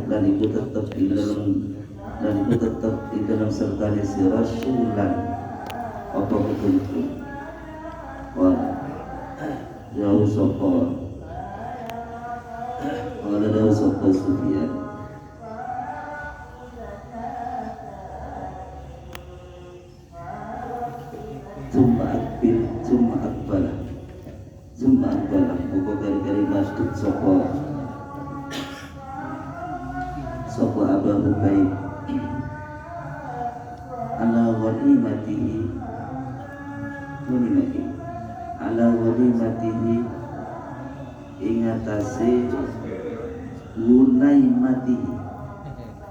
dan itu tetap di dalam serta si rasulan apa betul jauh sopo Sufyan Summa akbalah Muka kari-kari masjid sopo Aba Hubayb ala ghanimatihi ingatasi gunaimatihi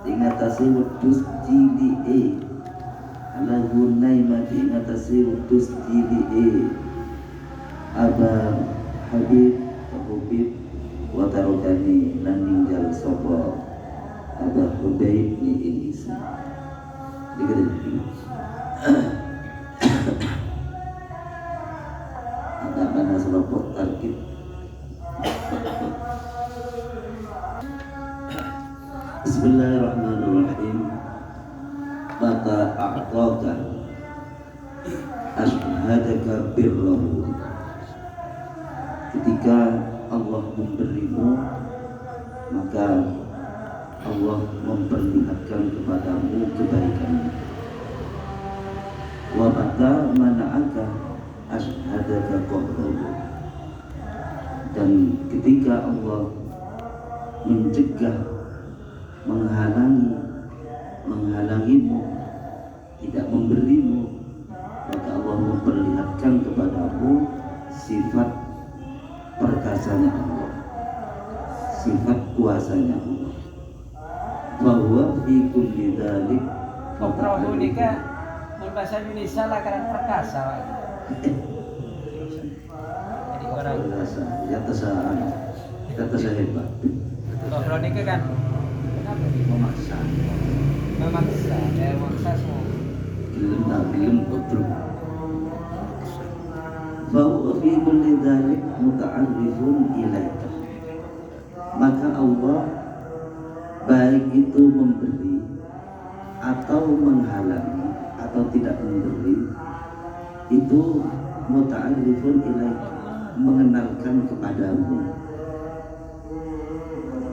ingatasi wedhus cilike ala gunaimati ingatasi wedhus cilike Aba Habib wa tarokani lan ninggal sapa Aba Hubayb ni isi dikira ada mana selopok tarkib Bismillahirrahmanirrahim maka a'taka ashhadaka birrahu ketika Allah memberimu maka Allah memperlihatkan kepadamu kebaikannya wa mata mana'aka ashhadaka qahrahu dan ketika Allah mencegah menghalangimu tidak memberimu maka Allah memperlihatkan kepadamu sifat perkasanya Allah sifat kuasanya Allah bahwa fi kulli dzalik Perahu nikah bahasa Indonesia lah karena perkasa. Jadi orang perkasa ya terasa hebat Perahu nikah kan memaksa semua. Film betul bahwa fi kulli dzalik muta'arrifun ilaika maka Allah baik itu memberi atau menghalangi atau tidak memberi itu muta'arrifun ilaika mengenalkan kepadamu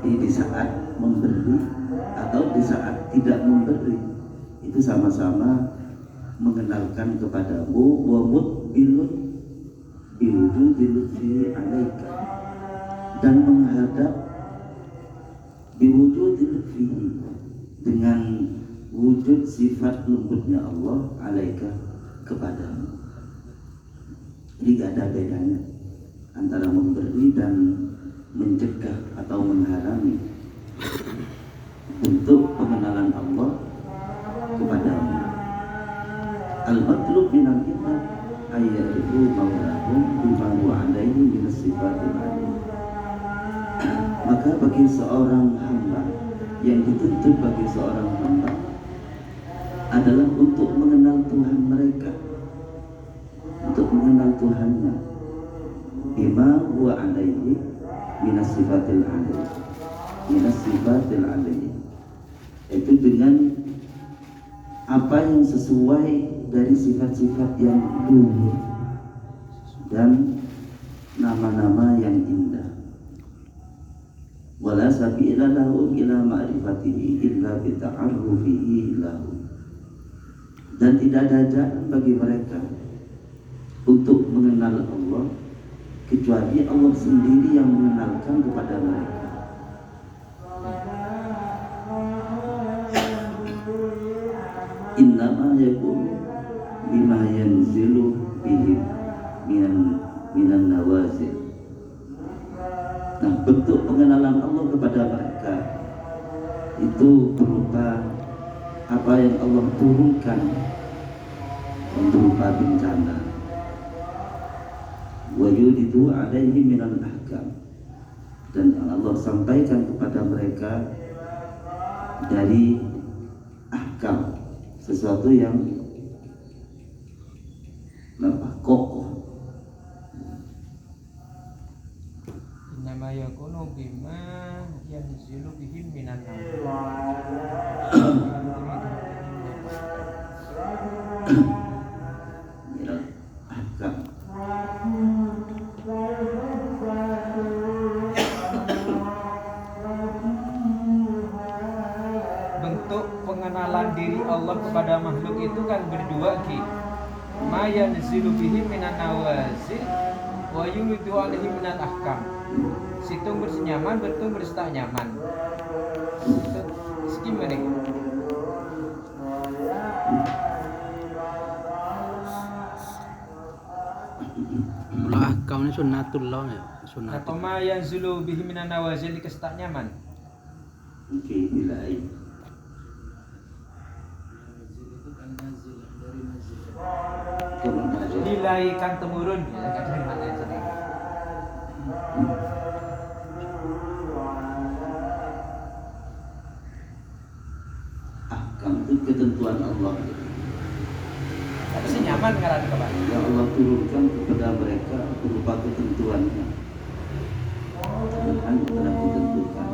di saat memberi atau di saat tidak memberi itu sama-sama mengenalkan kepadamu wa mutbilun biwujudil fi alaika dan menghadap biwujudil fi dengan wujud sifat lembutnya Allah alaika kepadamu. Jadi gak ada bedanya antara memberi dan mencegah atau menghalangi untuk pengenalan Allah kepadamu. Al-matlub minal ibad ayyarifu mawlahum bima huwa alaihi min sifatil alim. Maka bagi seorang hamba yang dituntut bagi seorang hamba adalah untuk mengenal Tuhan mereka, untuk mengenal Tuhannya bima huwa alaihi min sifatil alim, itu dengan apa yang sesuai dari sifat-sifat yang luhur dan nama-nama yang indah. Wala sabila lahu ila ma'rifatihi illa bita'arrufihi lahu. Dan tidak ada jalan bagi mereka untuk mengenal Allah kecuali Allah sendiri yang mengenalkan kepada mereka. Innama yakunu bima yanzilu bihim minan nawazil. Nah, bentuk pengenalan Allah kepada mereka itu berupa apa yang Allah turunkan berupa bencana. Wa yudidu alaihi minal ahkam, dan Allah sampaikan kepada mereka dari ahkam, sesuatu yang kokoh. Nama yakunu bima yanzilu bihim minan nawazil. pengenalan diri Allah kepada makhluk itu kan berdua ki. Ma yanzilu bihi minan nawazil wa yuridu alaihi minal ahkam. Situng bersenyaman, betul berstak nyaman. Gimana? Mula ahkam ini sunnatullah ya, Nah, sunnatullah. koma yanzilu bihi minan nawazil kestak nyaman. Oke, nilai. Turun aja. Nilai kang temurun ya kadang mana jadi. Ahkam itu ketentuan Allah Tapi senyaman ngaran kapan? yang Allah turunkan kepada mereka berupa ketentuannya. Tuhan telah ditentukan.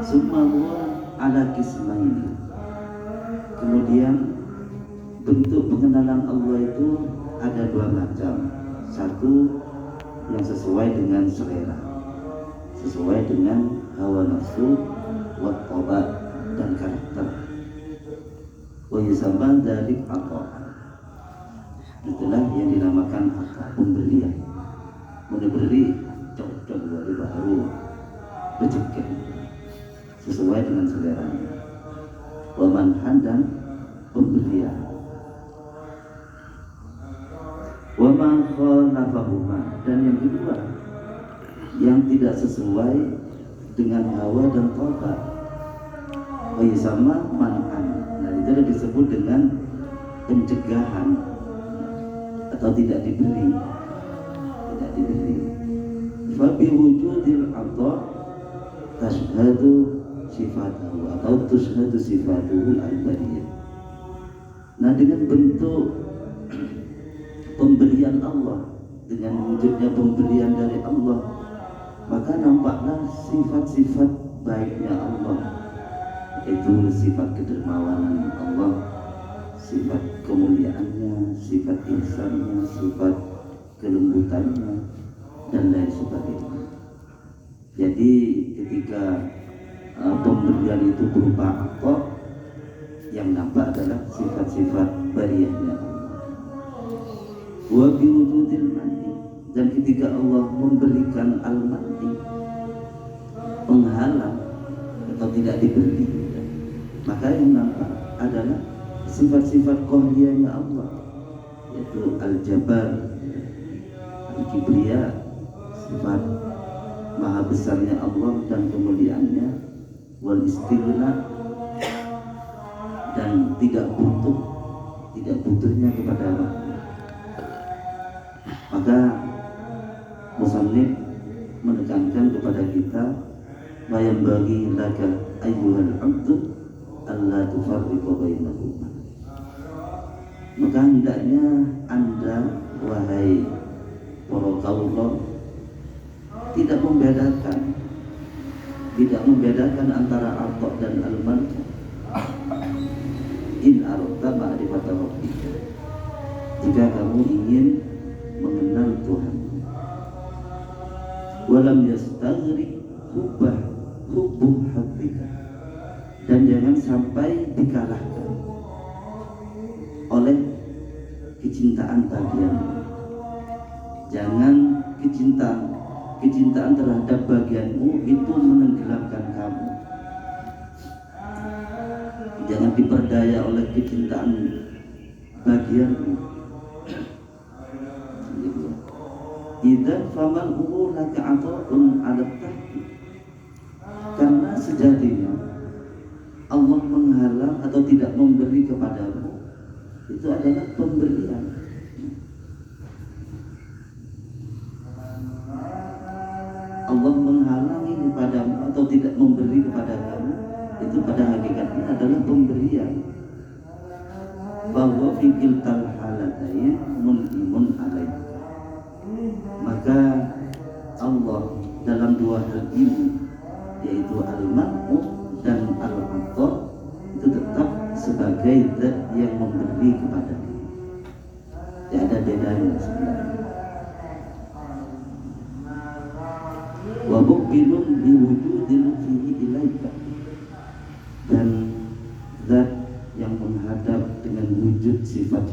Semua ada kismaini. Kemudian bentuk pengenalan Allah itu ada dua macam. Satu yang sesuai dengan selera, sesuai dengan hawa nafsu, wattabat dan karakter. Wa yusamma dzalik aqaa. Itulah yang dinamakan akad pemberian. Memberi cocok dari baru rezeki sesuai dengan selera. Wa manhan dan pemberian. Wa man khalafahuma, dan yang kedua yang tidak sesuai dengan hawa dan tabat. Wa yusamma man'an. Nah, itu adalah disebut dengan pencegahan atau tidak diberi. Tidak diberi. Fa bi wujudil ata tashhadu sifatuhu atau tushhadu sifatuhu al-bariyah. Nah, dengan bentuk pemberian Allah, dengan wujudnya pemberian dari Allah, maka nampaklah sifat-sifat baiknya Allah, yaitu sifat kedermawanan Allah, sifat kemuliaannya, sifat ihsannya, sifat kelembutannya, dan lain sebagainya. Jadi ketika pemberian itu berupa apa, yang nampak adalah sifat-sifat bariyahnya Allah. Wa biwujudil mani, dan ketika Allah memberikan al-mani, penghalang atau tidak diberi, maka yang nampak adalah sifat-sifat qahriyahnya Allah, yaitu al-jabar, al-kibriya, sifat maha besarnya Allah dan kemuliaannya, wal istighna, dan tidak butuhnya kepada Allah. Maka musannif menekankan kepada kita, bayam bagi laka ayyuhal abdu alla tufarriqu bainahuma. Maka hendaknya Anda, wahai para kaula, tidak membedakan antara al-qa dan al-man. In aradta ma'rifata rabbika, jika kamu ingin mengenal Tuhan. Walam yastaghri hubbuh habbika, dan jangan sampai dikalahkan oleh kecintaan bagianmu. Jangan kecintaan terhadap bagianmu itu menenggelamkan kamu. Jangan diperdaya oleh kecintaan bagianmu. Idzan faman huwa laka ata'un 'ala tahti, karena sejatinya Allah menghalang atau tidak memberi kepadamu itu adalah pemberian. Allah menghalangi kepadamu atau tidak memberi kepada kamu, itu pada hakikatnya adalah pemberian. Bahwa fikil tal halatain mun'imun alaika, maka Allah dalam dua hal ini, yaitu al-man'u dan al-'ata, itu tetap sebagai zat yang memberi kepada kita. Tidak ada bedanya sebenarnya. Wa wa muqbilun bi wujudi lutfihi ilaika, dan zat yang menghadap dengan wujud sifat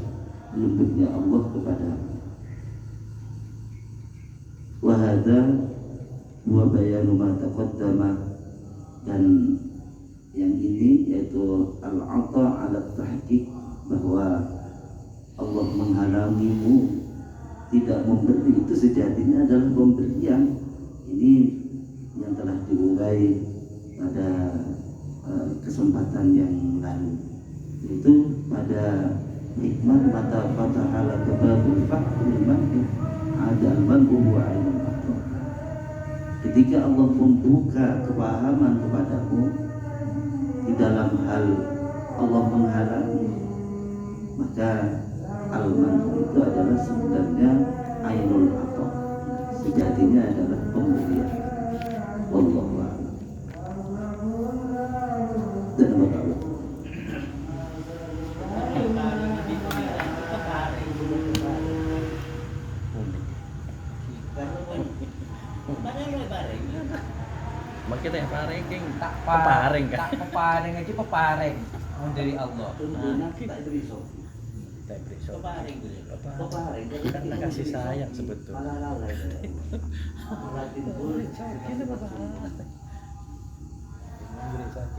lembutnya Allah kepadamu. Wa hadza wa bayanu ma taqaddama, dan yang ini yaitu al-'ata 'ala tahqiq, bahwa Allah menghalangimu tidak memberi itu sejatinya adalah pemberian. Ini yang telah diurai pada kesempatan yang lalu, itu pada hikmah mata fatahala babul faqri man ada al-man'u wa ilmu. Ketika Allah membuka kepahaman kepadamu di dalam hal Allah menghalangi, maka al-man'u itu adalah sebenarnya ainul atha, sejatinya adalah pemberian. Wallahu a'lam. Dan Allah. Mak kita yang paring king Tak peparing kan. Tak peparing aja peparing dari Allah. Tak beri sofi. Tak beri so. Peparing. Peparing Karena kasih sayang sebetulnya. Beri sakit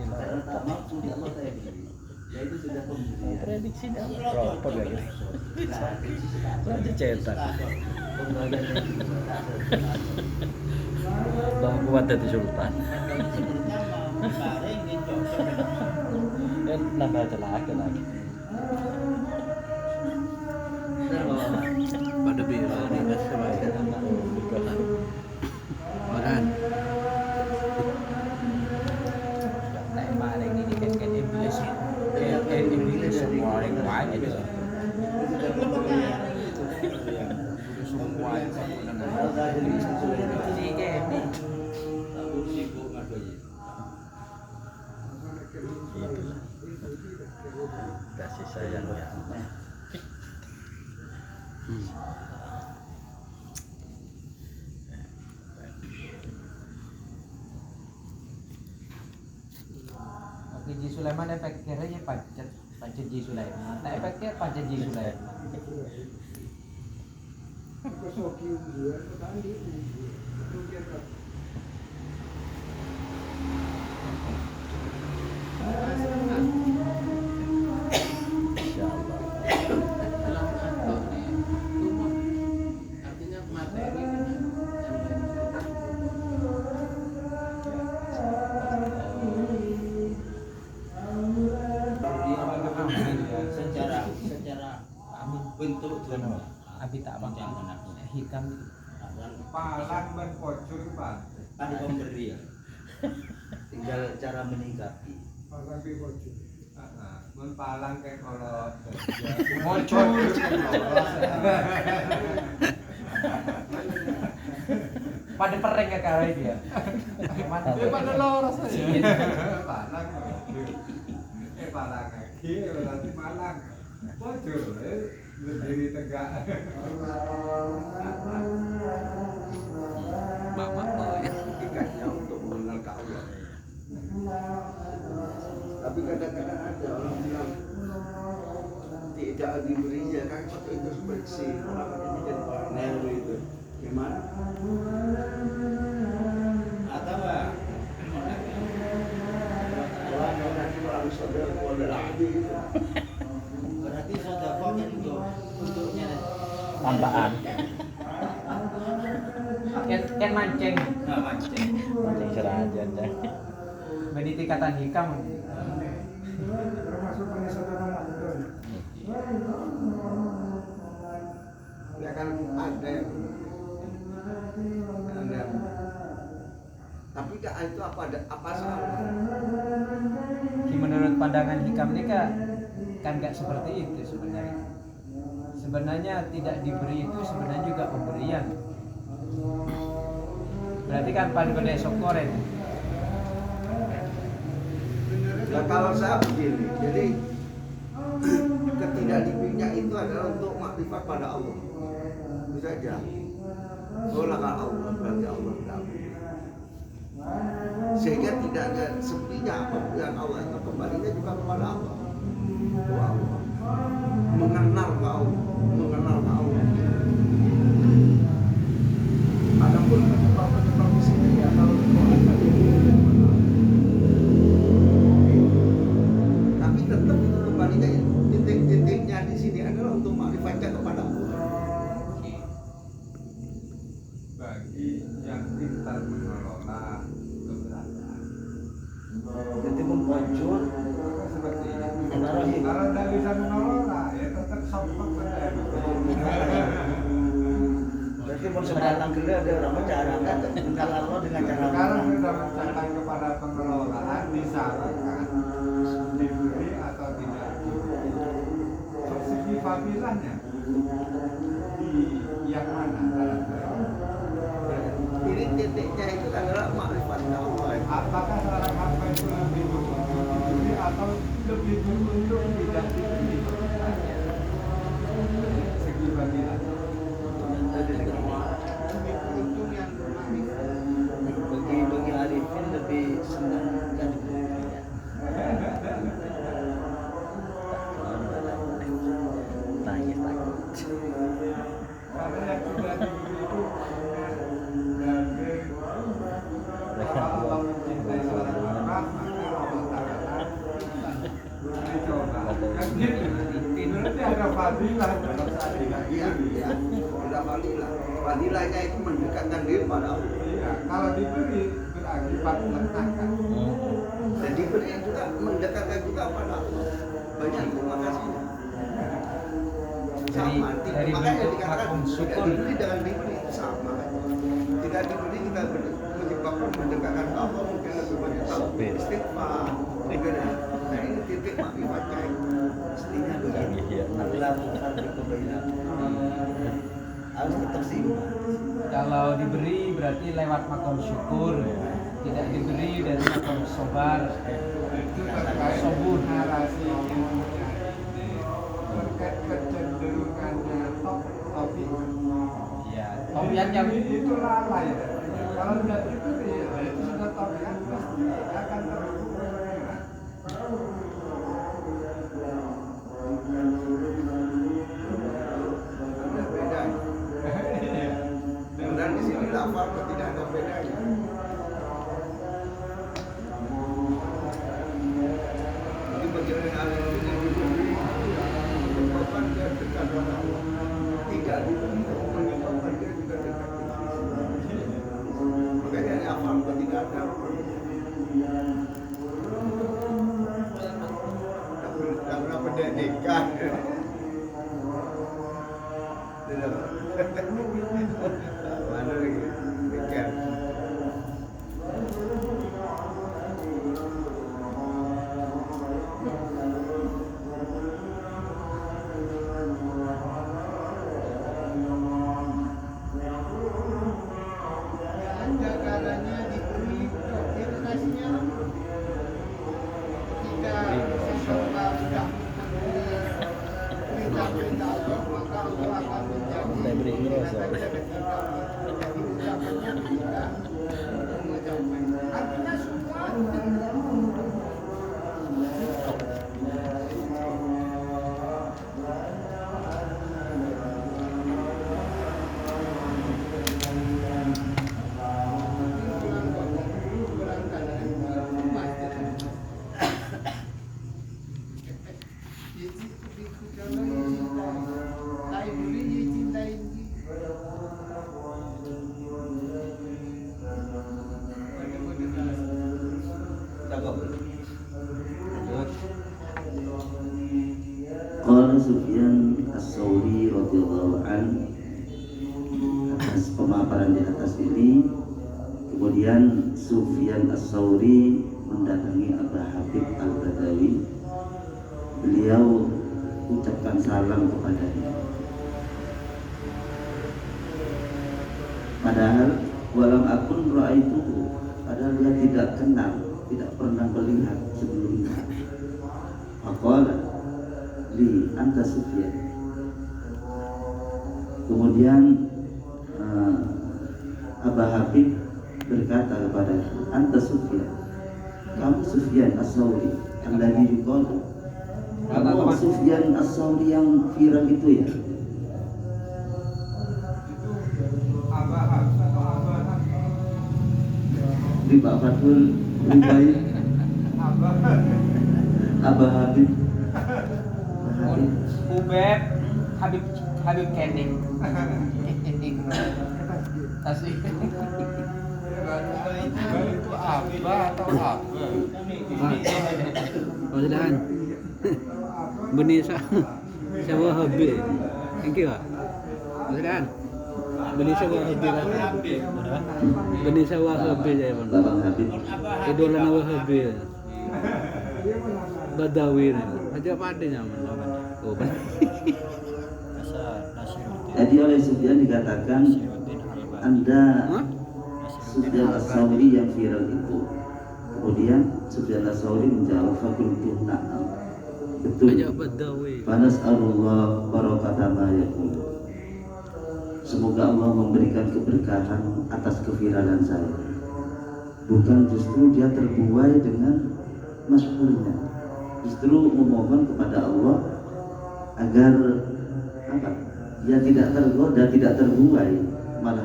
lah. Karena tak maksud Allah saya beri. Ya itu sudah pemberian. Prediksinya rokok lagi. Saja cetak. Bah kuat itu sultan. Kan nambah celaka lagi. Pada biru ni kasih makan. Tak paring ini kan iblis. Iblis semua orang kuat itu. Semua yang ini game. Itulah kasih sayang ya. Oke, Ji Sulaiman efek kiranya pancet Ji Sulaiman. Tak efeknya pancet Ji Sulaiman. Secara bentuk Abi tak bang hikam Palang ban pocor Pak. ada pemberian. Tinggal cara menyikapi. Palang bi pocor. Mun palang kayak kalau Mocor. Pada pereng ya kali dia. Gimana? pada loros aja. Palang. Palang kaki berarti palang. Pocor berdiri tegak. Mama ya. Hakikatnya untuk mengenal ke Allah. Tapi kadang-kadang ada orang bilang tidak diberinya kan waktu introspeksi, orang ini jadi partner itu. Gimana? Atau Orang saudara adalah abdi. berarti sedekah kan itu untuknya Tambahan. Kan mancing. mancing. Mancing serajan dah. Bedi tingkatan hikam. Termasuk penyesatan Ramadan. Ya kan ada yang tapi kak itu apa salah? Menurut pandangan hikam ini kan nggak seperti itu sebenarnya. Sebenarnya tidak diberi itu sebenarnya juga pemberian. Berarti kan pada esok koren. Nah kalau saya begini, jadi ketidakdiberinya itu adalah untuk makrifat pada Allah. Itu saja. Tolak Allah berarti Allah tidak beri. sehingga tidak ada sepinya yang Allah itu kembalinya juga kepada Allah. Doa Allah mengenal kau. Adapun penyebab di sini ya kalau tapi tetap itu kembalinya titik-titiknya di sini adalah untuk makrifatnya kepada Allah. Bagi yang pintar mengelola keberadaan. Jadi muncul Seperti itu. Bismillahirrahmanirrahim. Kalau tidak bisa mengelola, ya tetap sombong saja. Berarti mau sebatang gila ada orang bicara mengenal Allah dengan cara Sekarang mengenal. kita mencatat kepada pengelolaan disarankan diberi atau tidak diberi. Segi fadilahnya di yang mana? Ini titiknya itu adalah makrifat Allah. Apakah seorang hamba itu lebih beruntung diberi atau lebih beruntung tidak diberi? Segi fadilah. Bagi arifin lebih senang dan diberinya. Karena yang tidak diberi itu daging. Kalau Allah mencintai seorang hamba, maka Allah Ta'ala dicoba. Kan gitu. Berarti ada fadilah dalam saat tidak Iya, diberi. iya. Ada fadilah. Fadilahnya itu mendekatkan diri pada Allah. Iya, kalau diberi berakibat letakkan. Dan diberi juga mendekatkan juga pada Allah. Banyak terima kasihnya. Sama, dari makanya bentuk dikatakan makom tidak syukur. diberi dengan diberi itu sama. Tidak diberi juga menyebabkan mendekatkan Allah mungkin lebih banyak tahu istighfar. Mungkin ya. Nah ini titik makrifatnya itu. Mestinya begini. Melakukan kebaikan. Harus tetap seimbang. Kalau diberi berarti lewat makom syukur, tidak diberi dari makom sobar. Itu terkait Sobur. narasi ilmunya ini terkait kecenderungannya topi. Ya, topian yang Itu lalai. Kalau tidak diberi, ya itu sudah topian pasti akan terhubung. Ada bedanya. Dan di sini lafal tidak ada bedanya. Jadi bagaimana alim itu yang diberi menyebabkan dia dekat dengan Allah. Tidak diberi menyebabkan dia juga dekat dengan Allah. Makanya ini lafal tidak ada. Tak pernah pendidikan. Mana lagi? Dekat. Jagarannya diberi ilmunya ketika seseorang sudah perintah-perintah Allah maka Allah akan menjadi jadi ucapannya tidak mengucapkan. Artinya semua Qala Sufyan As-Tsauri radhiyallahu an, atas pemaparan di atas ini, kemudian Sufyan As-Tsauri mendatangi Abu Habib Al-Badawi. Beliau ucapkan salam kepadanya. Padahal walam akun ra'aituhu, padahal dia tidak kenal, tidak pernah melihat sebelumnya. Faqala li anta Sufyan. Kemudian Abu Habib berkata kepada Anta Sufyan, kamu Sufyan As-Sauri alladhi yuqalu, kamu Sufyan As-Sauri yang viral itu ya? Di Pak Fatul Ribai Abah Habib Ubeb Habib Kening. Asik. Itu apa atau apa? Oh, sudahan. Benih sewa hobi. Thank you, Pak. Sudahan. Benih sewa hobi kan. Benih sewa hobi saya, Bang. Babang Habib. Idola nawa hobi. Badawi nih. Aja pade nyaman. Oh, Jadi oleh Sufyan dikatakan Anda Hah? Sufyan As-Sauri yang viral itu. Kemudian Sufyan As-Sauri menjawab fakultuh na'am. Betul. Aja Badawi. Fanas'alullah barakata ma yaqulu. Semoga Allah memberikan keberkahan atas keviralan saya. Bukan justru dia terbuai dengan masyhurnya. Justru memohon kepada Allah agar apa? Dia tidak tergoda, tidak terbuai, malah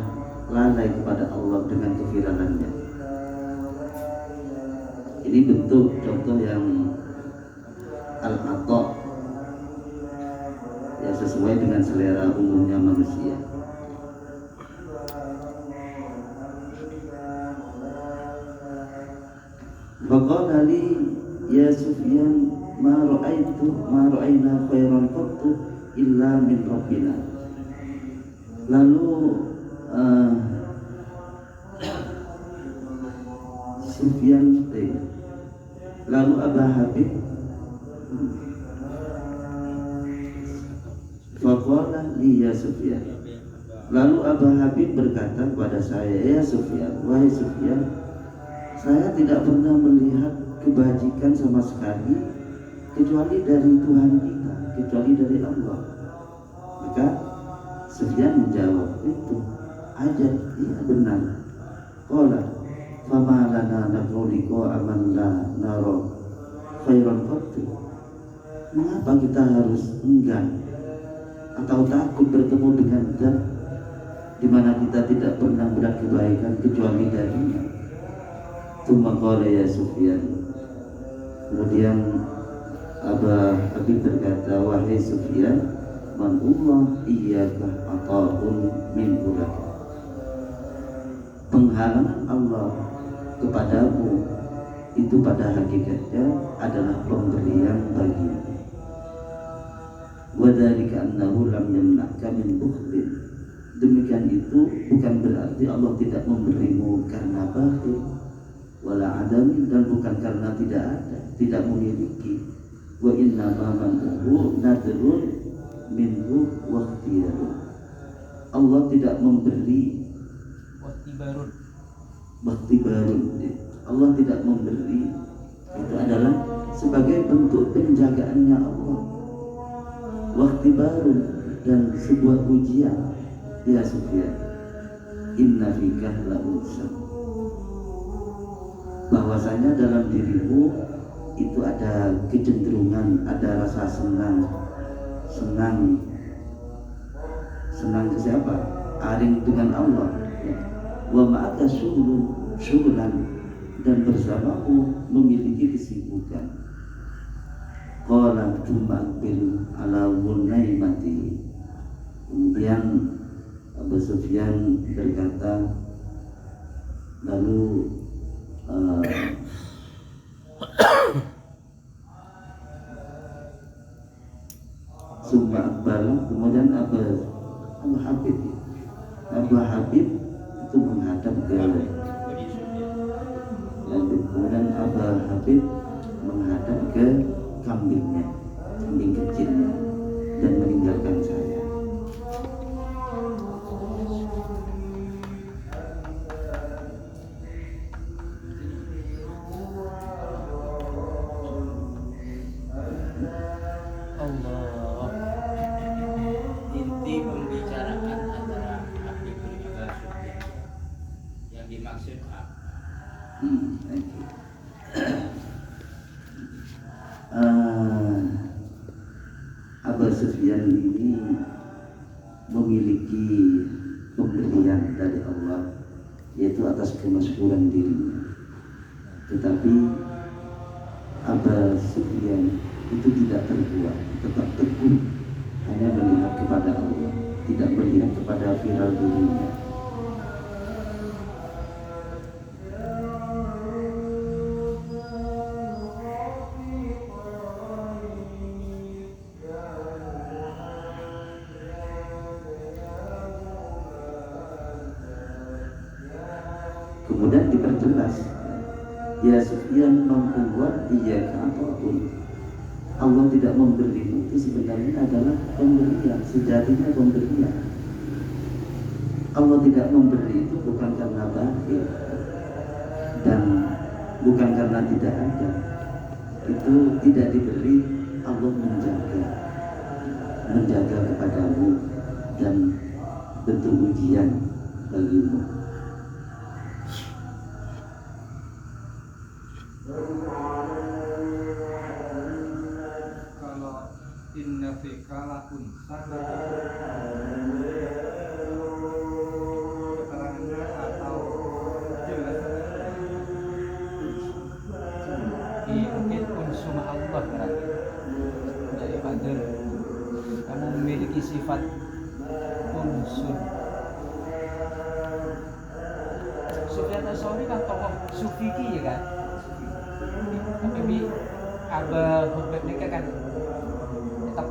lalai kepada Allah dengan keviralannya. Ini bentuk contoh yang al-ata, ya sesuai dengan selera umumnya manusia. Faqala li ya Sufyan ma ra'ayna khairan qattu illa min rabbina. Lalu Sufyan lalu Abah Habib faqala li ya Sufyan. Lalu Abah Habib berkata kepada saya, ya Sufyan, wahai Sufyan, saya tidak pernah melihat kebajikan sama sekali kecuali dari Tuhan kita, kecuali dari Allah. Maka Sufyan menjawab, itu aja, iya benar. Qala fama lana naqulu aman la naro khairan qattu. Mengapa kita harus enggan atau takut bertemu dengan zat di mana kita tidak pernah melihat kebaikan kecuali darinya? Tsumma qala ya Sufyan. Kemudian Abah Habib berkata, wahai Sufyan, man Allah iyyaka ata'un min ulaka. Penghalangan Allah kepadamu itu pada hakikatnya adalah pemberian bagimu. Wa dzalika annahu lam yamna'ka min bukhlin. Demikian itu bukan berarti Allah tidak memberimu karena bakhil, wala adamin, dan bukan karena tidak ada, tidak memiliki. Wa inna ma man'uhu nadrun minhu wa ikhtiyarun. Allah tidak memberi bakti barun. Allah tidak memberi, itu adalah sebagai bentuk penjagaannya Allah. Waktu baru dan sebuah ujian. Ya Sufyan, inna fikah la unsa, bahwasanya dalam dirimu itu ada kecenderungan, ada rasa senang ke siapa? Aring dengan Allah. Wa ma'aka syughlan, dan bersamamu memiliki kesibukan. Qala tumakbil ala wunaimati. Kemudian Abu Sufyan berkata, lalu Summa Akbal, kemudian Abu Habib itu menghadap ke kemudian Abu Habib menghadap ke kambing kecilnya dan meninggalkan saya. Thank you. Eh, Abu Sufyan ini memiliki pemberian dari Allah, yaitu atas kemasyhuran dirinya. Tetapi Abu Sufyan itu tidak terbuat, tetap teguh, hanya melihat kepada Allah, tidak melihat kepada viral dirinya. Kemudian diperjelas, ya Sufyan membuat iya apapun. Allah tidak memberimu itu sebenarnya adalah pemberian, sejatinya pemberian. Allah tidak memberi itu bukan karena bakhil dan bukan karena tidak ada. Itu tidak diberi, Allah menjaga kepadamu dan bentuk ujian bagimu. Kalau inna fika lakun keterangannya atau jelasannya mungkin unsur Allah berarti daripada kamu memiliki sifat unsur. Sufyan Ats-Tsauri kan tokoh sufi ya kan, tapi Abah Hubeb mereka kan tetap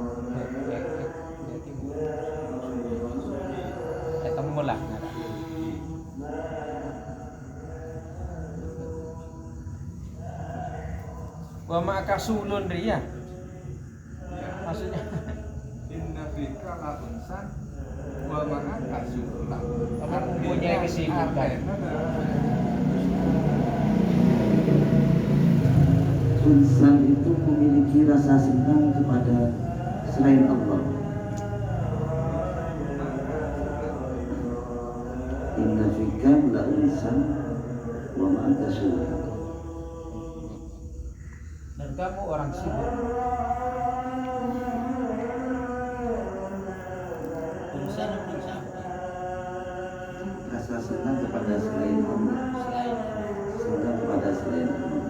tetap mulak nara. Wa ma'aka sulun ria. Maksudnya inna fika lakun wa ma'aka sultan. kamu mempunyai kesibukan. Insan itu memiliki rasa senang kepada selain Allah. Inna fika la insan wa ma'aka sultan. Dan kamu orang sibuk. Insan untuk siapa? Rasa senang kepada selain Allah. Selain Senang kepada selain Allah.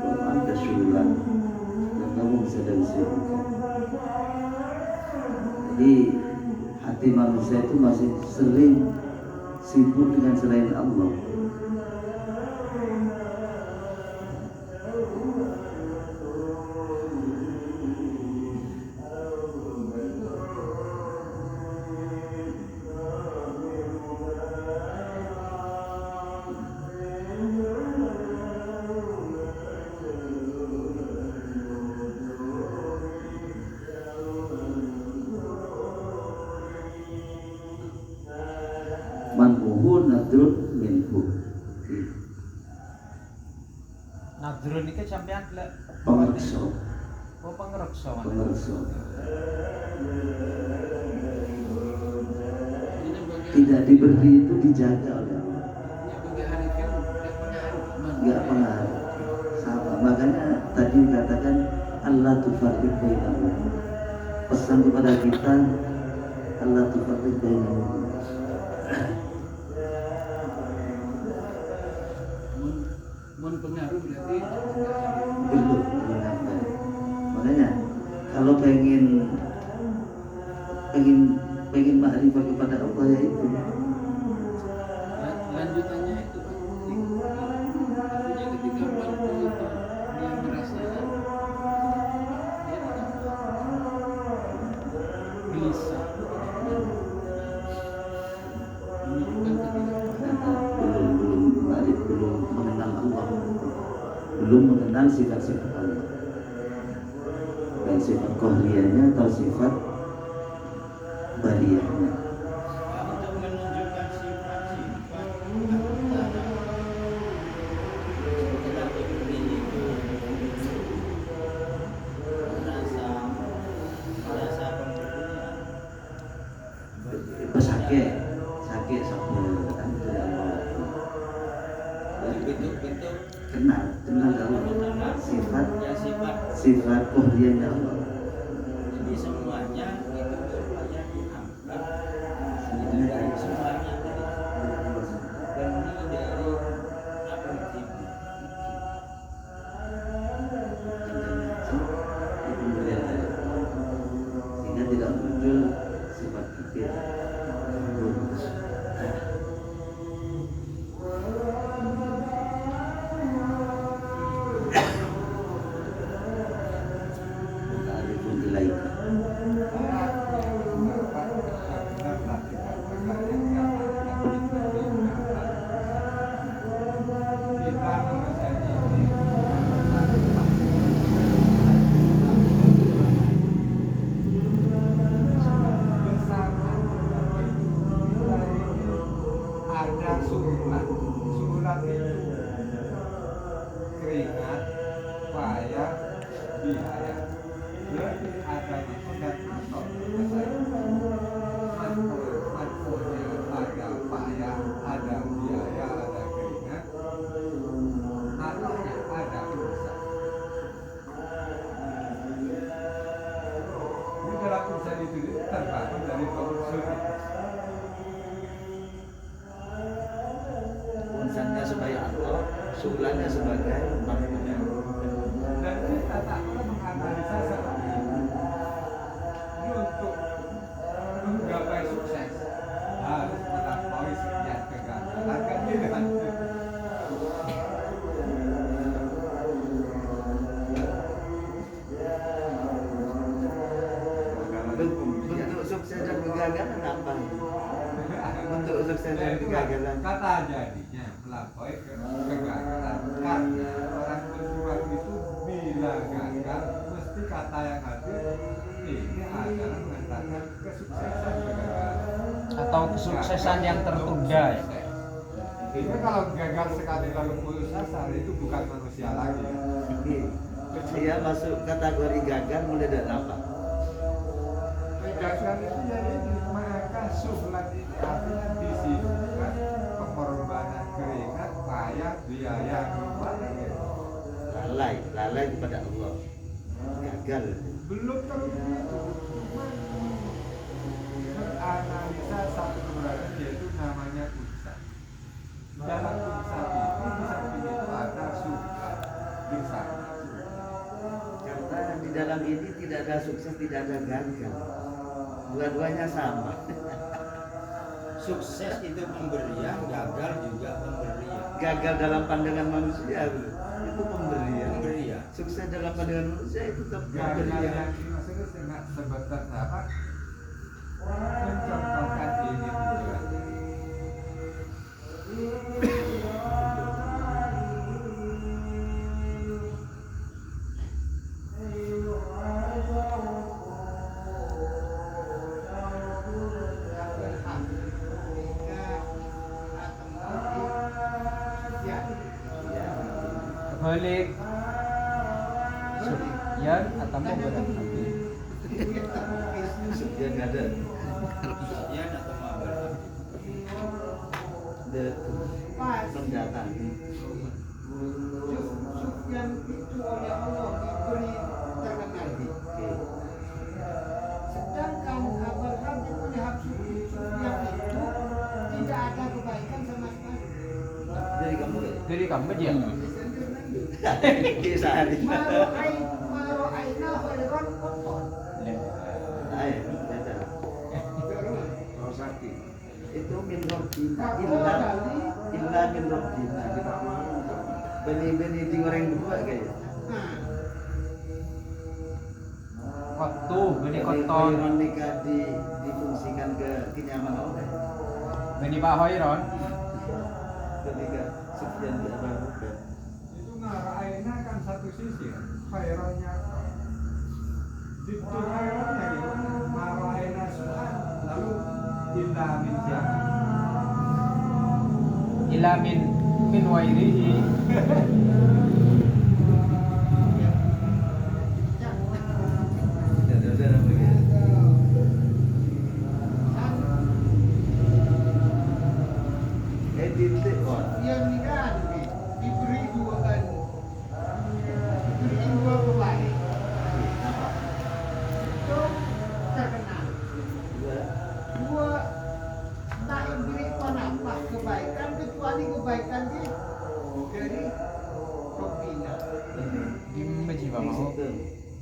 Wa ma'aka sultan. Dan kamu sedang sibuk. Jadi hati manusia itu masih sering sibuk dengan selain Allah. Manhuhu nadrun minhu. Nadrun itu sampean lek Pengerso, pengereksa. pengerso. Tidak diberi itu dijaga oleh Allah. Enggak pengaruh. Sama. Makanya tadi dikatakan Allah tufarriq bainahum. Pesan kepada kita Allah tufarriq bainahum. Mun pengaruh berarti Belum menyenangkan. Makanya kalau pengen makrifat kepada Allah ya itu lanjutannya itu penting. Artinya ketika mampu itu dia merasa dia tidak bisa menunjukkan ketidakpaham. belum mengenal Allah, belum mengenal sifat-sifat Allah, baik sifat qahriyahnya atau sifat bariyahnya. untuk menunjukkan sifat-sifat Allah setelah diberi itu merasa pemberian. Sakit sabar kan itu yang Allah. bentuk-bentuk kenal Allah, sifat ya sifat. sifat kohlianya Allah. Jadi semuanya itu supaya dianggap itu dari semuanya dari benih dari apa itu Itu pemberian Allah. Sehingga tidak muncul sifat kibir. Ta'arifun ilaika. Ada suhulan, suhulan itu keringat, payah, biaya. Berarti ada makhluk dan atau manfaatnya ada payah, ada biaya, ada keringat, ataunya ada urusan. Di dalam urusan itu terbangun dari dua unsur. Unsannya sebagai Allah, suhulannya sebagai makhluk. Dan kita tak perlu menganalisa seperti itu. Ini untuk menggapai sukses harus melampaui sekian kegagalan kan gitu kan. Bentuk sukses dan kegagalan apa? Bentuk sukses dan kegagalan. Kata jadinya melampaui kegagalan karena orang berjuang itu bila gagal mesti kata yang hadir ini adalah mengatakan kesuksesan kegagalan Atau kesuksesan yang tertunda ya. Itu kalau gagal sekali lalu putus asa itu bukan manusia lagi. Dia masuk kategori gagal mulai dari apa? Gagal itu jadi maka suhlat itu artinya disibukkan pengorbanan keringat, payah, biaya, Lalai kepada Allah. Gagal. belum tentu itu menganalisa satu keberadaan yaitu namanya unsan. Dalam unsan itu di samping itu ada suhlat bersama. Karena di dalam ini tidak ada sukses, tidak ada gagal. Dua-duanya sama. sukses itu pemberian, gagal juga pemberian. Gagal dalam pandangan manusia itu pemberian. Pemberian. Sukses dalam pandangan manusia itu tetap Gagal pemberian. yang dimaksudkan dengan sebatas apa? Mencontohkan ini juga. Balik Sufyan atau mau berarti Sufyan nggak ada. Sufyan atau Ma'bad. Mendatangi. Sufyan itu oleh Allah diberi terkenal. Sedangkan Abraham itu lihat Sufyan itu tidak ada kebaikan sama sekali. Jadi kamu Dari kamu aja. kisah hari. Maro aina khairan qattan. Ayo, ada. Rosati. Itu min robbina illa min robbina. Benih-benih digoreng berdua kayaknya. Waktu beni Jadi koton, khairon nikah difungsikan ke kenyamanan orang. beni Pak Hoiron. Ketika Sufyan di Abu Bakar. Itu ngarainnya kan satu sisi kan, khairannya itu khairannya gimana? Maraina suhan lalu illa min jahat. Ila min wairihi. Saudara begitu. Dan Titik on. dia nikah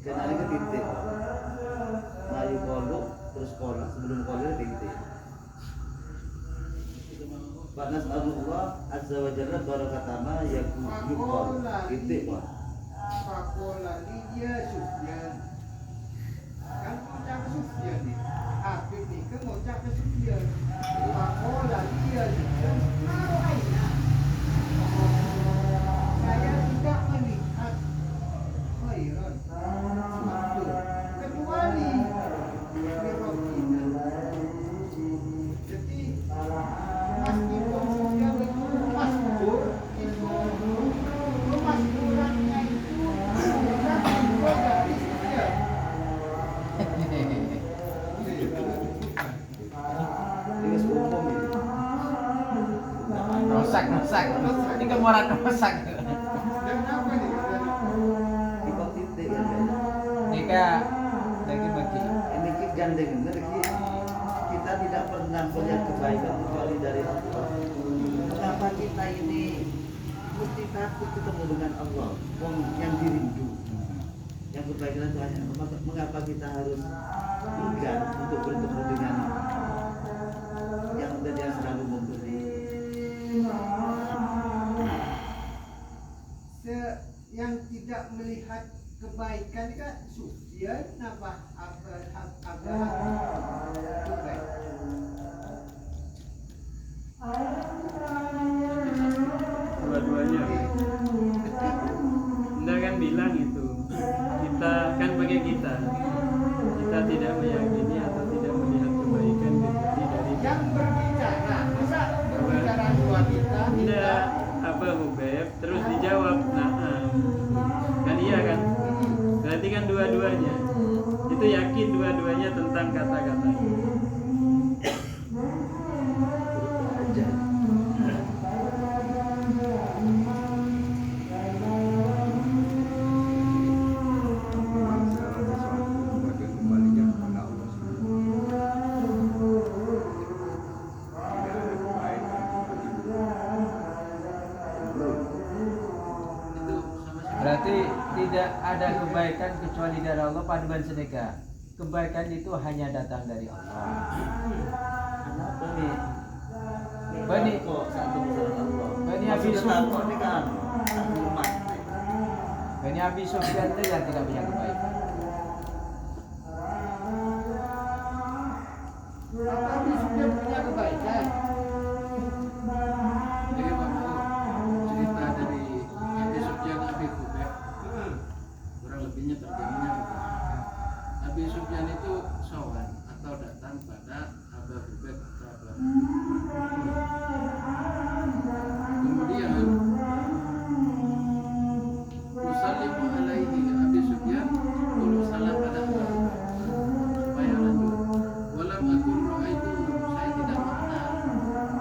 Kenali ke titik. Melayu koluk terus koluk sebelum koluk titik. Panas Allah azza wa jalla barakatama yakul titik Pak. Pakola dia Sufyan. Kan ucap Sufyan nih. Habib nih kan mau ucap Sufyan. Pakola dia Sufyan. Saya tidak melihat khairan sesuatu kecuali Mirrohina. Jadi meskipun Sufyan itu maskur itu kemaskurannya itu bukan juga dari Sufyan. Ini umum ini. Rosak. Ini kemuaran rosak. Dan apa nih? Di kok titik kan Pak. Nika lagi bagi. Ini kita gandeng bener Ki. Kita tidak pernah melihat kebaikan kecuali dari Allah. Mengapa kita ini mesti takut ketemu dengan Allah? Wong yang dirindu. Yang kebaikan itu hanya mengapa kita harus enggan untuk bertemu dengan yang selalu memberi. Yang tidak melihat kebaikan kan Sufyan apa baik. Dua-duanya. Anda kan bilang itu kita kan bagi kita tidak meyakini atau tidak melihat kebaikan kecuali dari Yang berbicara masa berbicara dua kita Anda apa Hubeb terus dijawab kan iya kan berarti kan dua-duanya itu yakin dua-duanya tentang kata-kata Aja. Segala sesuatu bagi kembalinya kepada Allah Subhanahu. Tidak ada kebaikan Berarti tidak ada kebaikan kecuali dari Allah paduan sedekah. Kebaikan itu hanya datang dari Allah. Kenapa nih? Bani Kok satu besar Allah. Bani Abi Maksudnya Sufyan. takut nih kan? Rumah. Bani Abi Sufyan itu yang tidak punya kebaikan. Tapi Sufyan punya kebaikan. Jadi waktu cerita dari Abi Sufyan Abi Hubeb kurang lebihnya terjemahnya begini. Abi Sufyan itu sowan atau datang pada Abu Hubeb atau Abu kemudian Musallimu alaihi Abi Sufyan qulu salam pada Abu Hubeb supaya lanjut walam akun ra'aitu saya tidak mengenal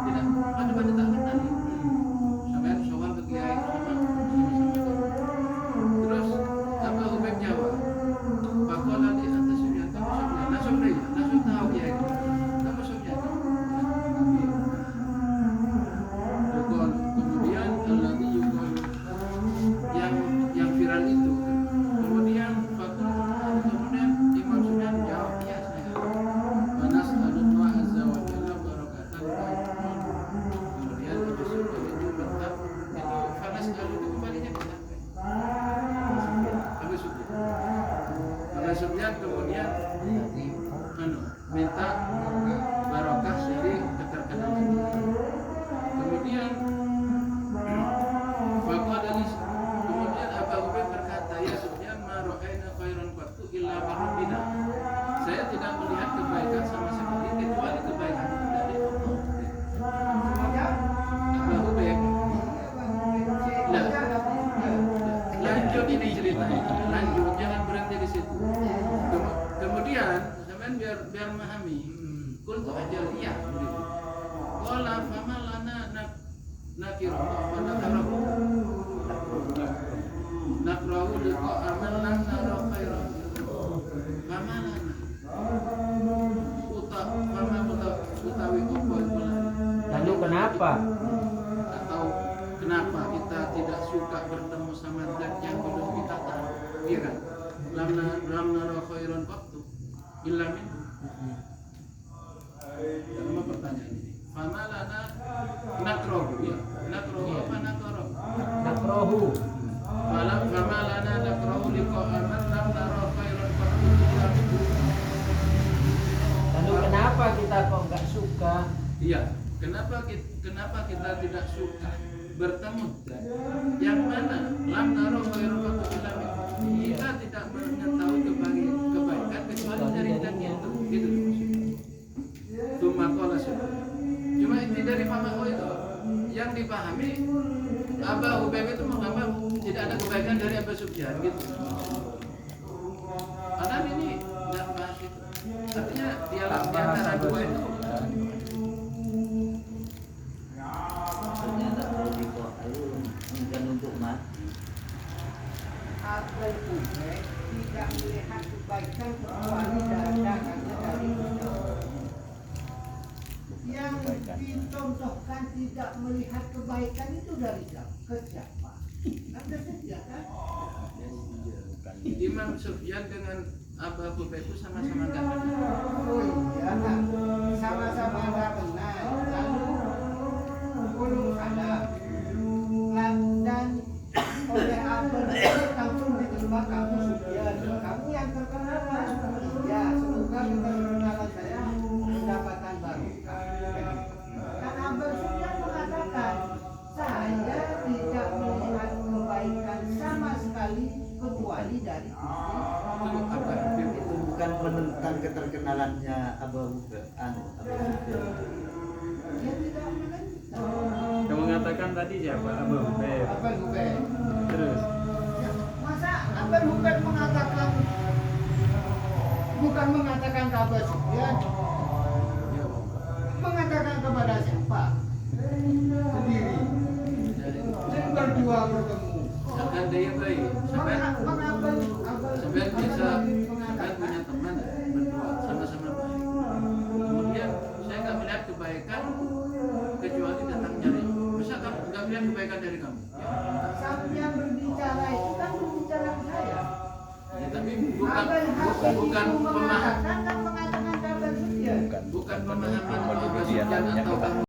tidak pada tak kenal sampai soal ke kiai sama terus Abu Hubeb jawab Pakola di atas Sufyan kamu Sufyan langsung tahu ya kamu Sufyan Yukol kemudian alladhi yukol yang viral itu kemudian kemudian Imam Sufyan jawab ya saya panas Allah azza wa jalla barakatan kemudian Abu Sufyan itu bentak itu panas itu kembalinya ke Abu Sufyan kemudian minta barokah dari keterkenalan kemudian kemudian Abu Hubeb berkata ya Sufyan ma ra'ayna khairan qattu illa min rabbina saya tidak melihat kebaikan sama sekali kecuali kebaikan dari Allah Abu Hubeb lanjut ini ceritanya lanjut jangan berhenti di situ kemudian sampean biar memahami kultu aja iya qala fama lana nakira wa nakarahu nakrahu liqa aman lan nara khairan fama lana utawi opo Lalu kenapa? atau kenapa kita tidak suka bertemu sama zat yang belum kita tahu iya kan lam nara khairan qattu illa minhu. Dalam apa pertanyaan ini? Fama lana nakrohu ya. Nakrohu apa nakrohu? Nakrohu. Fama lana nakrohu liqa'an lam nara khairan qattu illa minhu. Lalu kenapa kita kok nggak suka? Iya, kenapa kita tidak suka bertemu yang mana lam naro khairan qattu illa minhu. Kita tidak mengetahui kebaikan kecuali dari dan itu. Gitu maksudnya. Cuma kalau cuma inti dari Mamaho itu yang dipahami Aba Hubaib itu menganggap tidak ada kebaikan dari Abu Sufyan gitu. Padahal ini tidak bahas itu. Artinya dialog di antara dua itu ternyata kalau di ayo enggan untuk mati. Abel Hubaib tidak melihat kebaikan kecuali dagangannya dari Islam. Yang dicontohkan tidak melihat kebaikan itu dari ke siapa? Anda saja kan? Imam Sufyan dengan Abu Hubaib itu sama-sama nggak benar. Oh iya, sama-sama nggak benar. Lalu ulung salah. Dan oleh Abel langsung diterima kamu Sufyan. Kamu yang terkenal kan? Iya, semoga keterkenalan saya mendapatkan barokah. Kan Abel Sufyan mengatakan saya tidak melihat kebaikan sama sekali kecuali dari Gusti. Itu apa? Itu bukan menentang keterkenalannya Abu Sufyan. Dia tidak menentang. Kamu mengatakan tadi siapa? Abu Hubaib. Abel Hubaib. Terus Masa Abel Hubaib mengatakan bukan mengatakan ke Abu Sufyan, mengatakan kepada siapa? Sendiri. Dan berdua bertemu. Sampai dia baik. Sampai Mengabel bisa punya teman berdua sama-sama baik. Kemudian saya nggak melihat kebaikan kecuali datang dari. Masa kamu nggak melihat kebaikan dari kamu? Sampai berbicara itu kan berbicara ke saya. Ya, tapi Abel Habib bukan itu pemahaman mengatakan ke Abel Sufyan. bukan pemahaman Abu Sufyan atau kamu